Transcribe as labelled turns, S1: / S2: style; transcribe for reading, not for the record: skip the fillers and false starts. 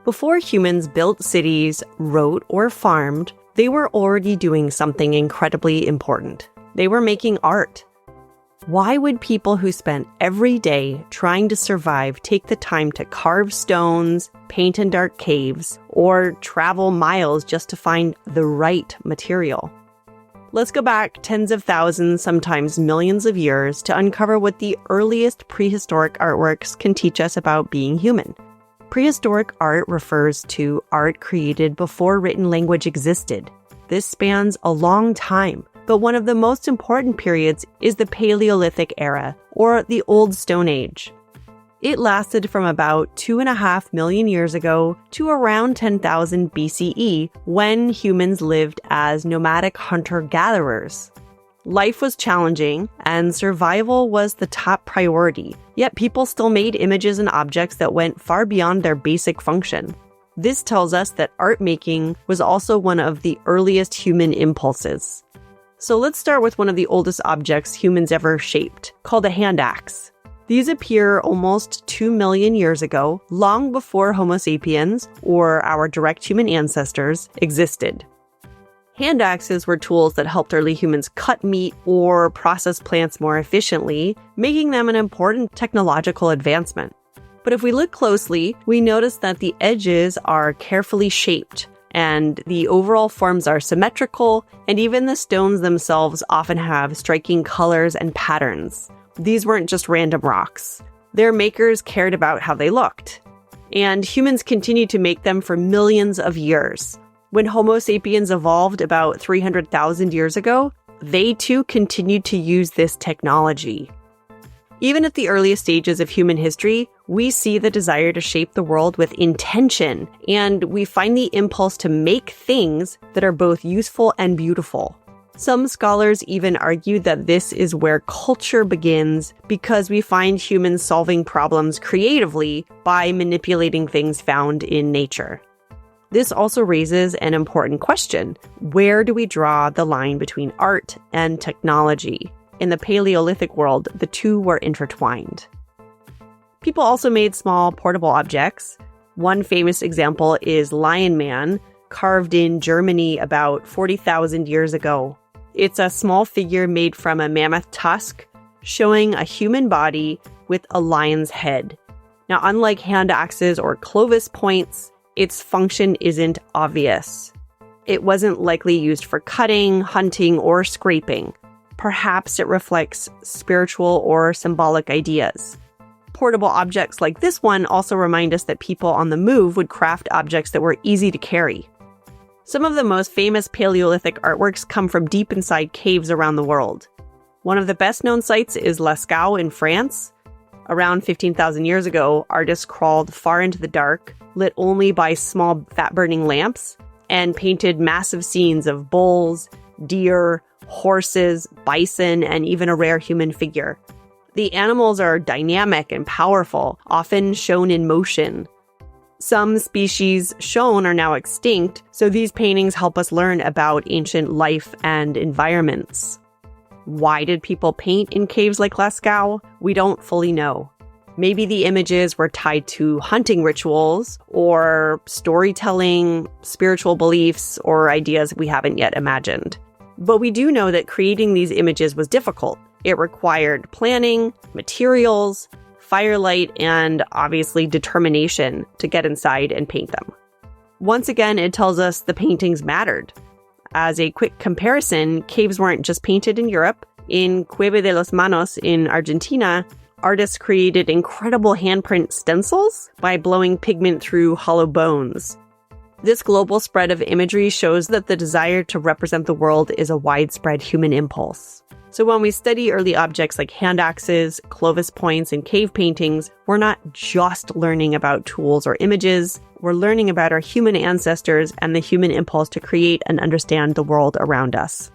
S1: Before humans built cities, wrote, or farmed, they were already doing something incredibly important. They were making art. Why would people who spent every day trying to survive take the time to carve stones, paint in dark caves, or travel miles just to find the right material? Let's go back tens of thousands, sometimes millions of years to uncover what the earliest prehistoric artworks can teach us about being human. Prehistoric art refers to art created before written language existed. This spans a long time, but one of the most important periods is the Paleolithic era, or the Old Stone Age. It lasted from about 2.5 million years ago to around 10,000 BCE, when humans lived as nomadic hunter-gatherers. Life was challenging, and survival was the top priority, yet people still made images and objects that went far beyond their basic function. This tells us that art making was also one of the earliest human impulses. So let's start with one of the oldest objects humans ever shaped, called a handaxe. These appear almost 2 million years ago, long before Homo sapiens, or our direct human ancestors, existed. Handaxes were tools that helped early humans cut meat or process plants more efficiently, making them an important technological advancement. But if we look closely, we notice that the edges are carefully shaped, and the overall forms are symmetrical, and even the stones themselves often have striking colors and patterns. These weren't just random rocks. Their makers cared about how they looked. And humans continued to make them for millions of years. When Homo sapiens evolved about 300,000 years ago, they too continued to use this technology. Even at the earliest stages of human history, we see the desire to shape the world with intention, and we find the impulse to make things that are both useful and beautiful. Some scholars even argue that this is where culture begins, because we find humans solving problems creatively by manipulating things found in nature. This also raises an important question. Where do we draw the line between art and technology? In the Paleolithic world, the two were intertwined. People also made small portable objects. One famous example is Lion Man, carved in Germany about 40,000 years ago. It's a small figure made from a mammoth tusk, showing a human body with a lion's head. Now, unlike handaxes or Clovis points, its function isn't obvious. It wasn't likely used for cutting, hunting, or scraping. Perhaps it reflects spiritual or symbolic ideas. Portable objects like this one also remind us that people on the move would craft objects that were easy to carry. Some of the most famous Paleolithic artworks come from deep inside caves around the world. One of the best-known sites is Lascaux in France. Around 15,000 years ago, artists crawled far into the dark, lit only by small fat-burning lamps, and painted massive scenes of bulls, deer, horses, bison, and even a rare human figure. The animals are dynamic and powerful, often shown in motion. Some species shown are now extinct, so these paintings help us learn about ancient life and environments. Why did people paint in caves like Lascaux? We don't fully know. Maybe the images were tied to hunting rituals, or storytelling, spiritual beliefs, or ideas we haven't yet imagined. But we do know that creating these images was difficult. It required planning, materials, firelight, and obviously determination to get inside and paint them. Once again, it tells us the paintings mattered. As a quick comparison, caves weren't just painted in Europe. In Cueva de los Manos in Argentina, artists created incredible handprint stencils by blowing pigment through hollow bones. This global spread of imagery shows that the desire to represent the world is a widespread human impulse. So when we study early objects like handaxes, Clovis points, and cave paintings, we're not just learning about tools or images. We're learning about our human ancestors and the human impulse to create and understand the world around us.